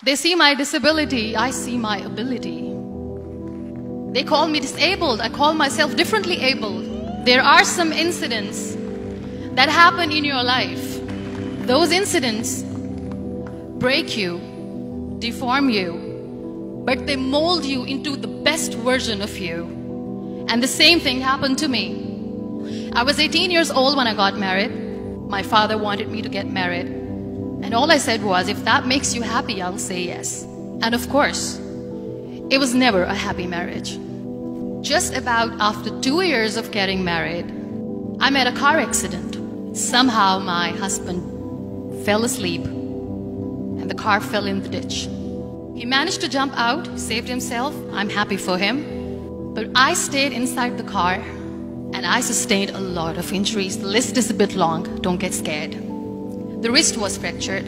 They see my disability, I see my ability. They call me disabled, I call myself differently abled. There are some incidents that happen in your life. Those incidents break you, deform you, but they mold you into the best version of you. And the same thing happened to me. I was 18 years old when I got married. My father wanted me to get married. And all I said was, if that makes you happy, I'll say yes. And of course, it was never a happy marriage. Just about after 2 years of getting married, I met a car accident. Somehow my husband fell asleep and the car fell in the ditch. He managed to jump out, saved himself. I'm happy for him. But I stayed inside the car and I sustained a lot of injuries. The list is a bit long, don't get scared. The wrist was fractured.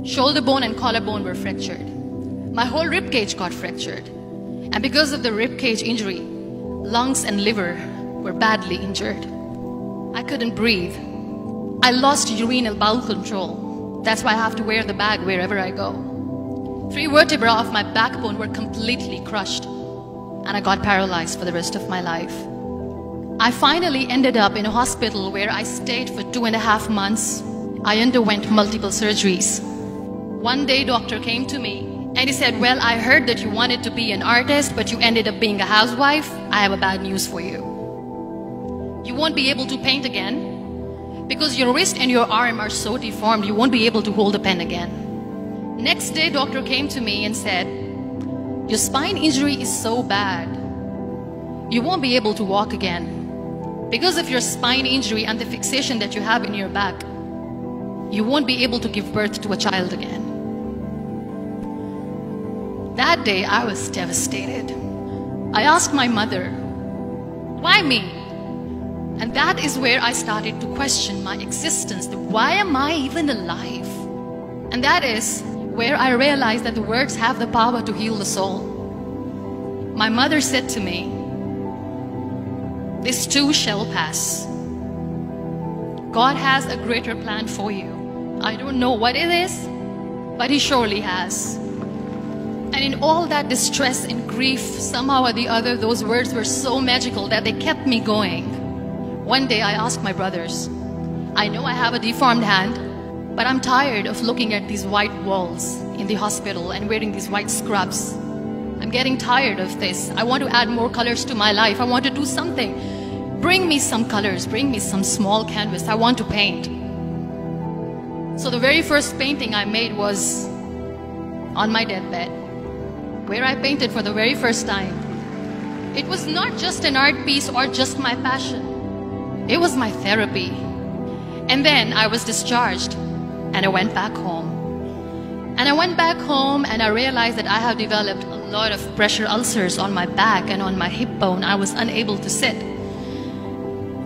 Shoulder bone and collarbone were fractured. My whole rib cage got fractured. And because of the rib cage injury, lungs and liver were badly injured. I couldn't breathe. I lost urinary bowel control. That's why I have to wear the bag wherever I go. 3 vertebrae of my backbone were completely crushed, and I got paralyzed for the rest of my life. I finally ended up in a hospital where I stayed for 2.5 months. I underwent multiple surgeries. One day, doctor came to me and he said, well, I heard that you wanted to be an artist, but you ended up being a housewife. I have a bad news for you. You won't be able to paint again because your wrist and your arm are so deformed, you won't be able to hold a pen again. Next day, doctor came to me and said, your spine injury is so bad, you won't be able to walk again. Because of your spine injury and the fixation that you have in your back, you won't be able to give birth to a child again. That day, I was devastated. I asked my mother, why me? And that is where I started to question my existence. Why am I even alive? And that is where I realized that the words have the power to heal the soul. My mother said to me, this too shall pass. God has a greater plan for you. I don't know what it is, but He surely has. And in all that distress and grief, somehow or the other, those words were so magical that they kept me going. One day I asked my brothers, I know I have a deformed hand, but I'm tired of looking at these white walls in the hospital and wearing these white scrubs. I'm getting tired of this. I want to add more colors to my life. I want to do something. Bring me some colors, bring me some small canvas. I want to paint. So the very first painting I made was on my deathbed, where I painted for the very first time. It was not just an art piece or just my passion. It was my therapy. And then I was discharged and I went back home. And I went back home and I realized that I have developed a lot of pressure ulcers on my back and on my hip bone. I was unable to sit.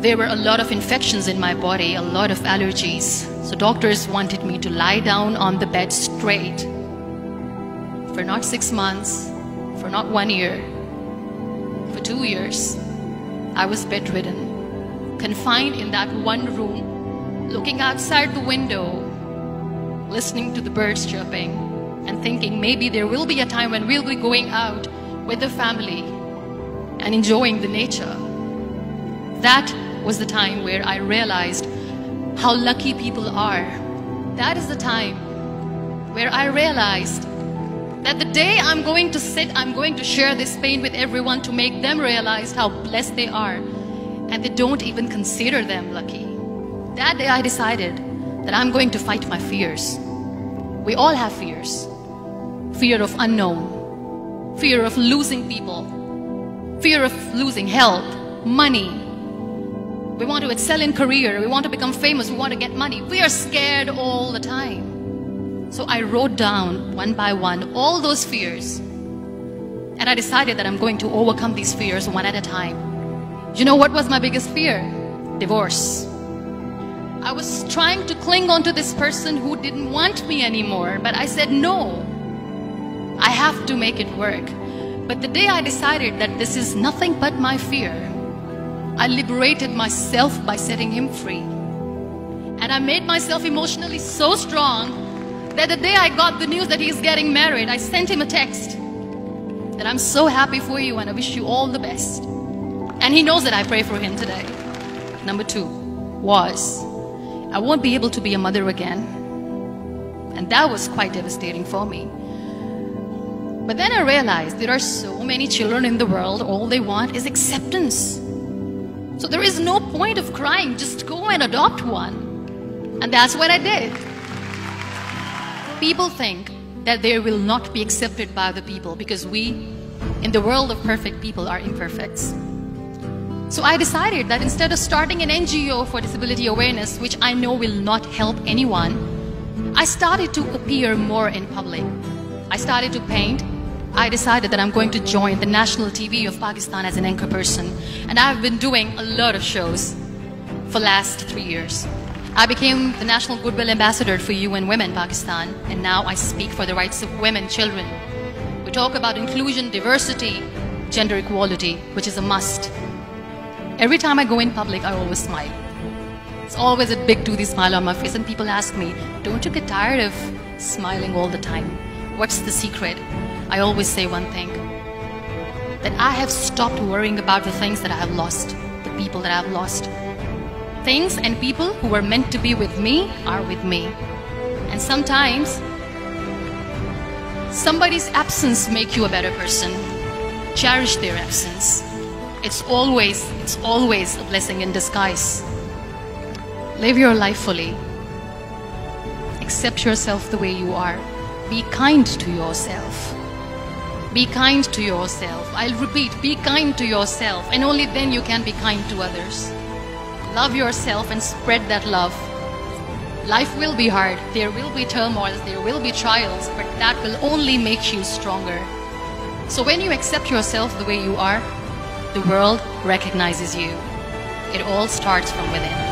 There were a lot of infections in my body, a lot of allergies. So doctors wanted me to lie down on the bed straight for not 6 months, for not 1 year, for 2 years. I was bedridden, confined in that one room, looking outside the window, listening to the birds chirping, and thinking maybe there will be a time when we'll be going out with the family and enjoying the nature. That was the time where I realized how lucky people are. That is the time where I realized that the day I'm going to sit, I'm going to share this pain with everyone to make them realize how blessed they are, and they don't even consider them lucky. That day I decided that I'm going to fight my fears. We all have fears. Fear of unknown, fear of losing people, fear of losing health, money. We want to excel in career, we want to become famous, we want to get money. We are scared all the time. So I wrote down one by one all those fears. And I decided that I'm going to overcome these fears one at a time. You know what was my biggest fear? Divorce. I was trying to cling on to this person who didn't want me anymore, but I said no. I have to make it work. But the day I decided that this is nothing but my fear, I liberated myself by setting him free. And I made myself emotionally so strong that the day I got the news that he's getting married, I sent him a text that I'm so happy for you and I wish you all the best. And he knows that I pray for him today. Number 2 was, I won't be able to be a mother again. And that was quite devastating for me. But then I realized there are so many children in the world, all they want is acceptance. So there is no point of crying, just go and adopt one. And that's what I did. People think that they will not be accepted by the people because we, in the world of perfect people, are imperfects. So I decided that instead of starting an NGO for disability awareness, which I know will not help anyone, I started to appear more in public. I started to paint. I decided that I'm going to join the national TV of Pakistan as an anchor person. And I've been doing a lot of shows for the last 3 years. I became the National Goodwill Ambassador for UN Women Pakistan, and now I speak for the rights of women, children. We talk about inclusion, diversity, gender equality, which is a must. Every time I go in public, I always smile. It's always a big toothy smile on my face, and people ask me, don't you get tired of smiling all the time? What's the secret? I always say one thing, that I have stopped worrying about the things that I have lost, the people that I have lost. Things and people who were meant to be with me are with me. And sometimes, somebody's absence makes you a better person. Cherish their absence. It's always a blessing in disguise. Live your life fully. Accept yourself the way you are. Be kind to yourself. Be kind to yourself. I'll repeat, be kind to yourself, and only then you can be kind to others. Love yourself and spread that love. Life will be hard. There will be turmoils, there will be trials, but that will only make you stronger. So when you accept yourself the way you are, the world recognizes you. It all starts from within.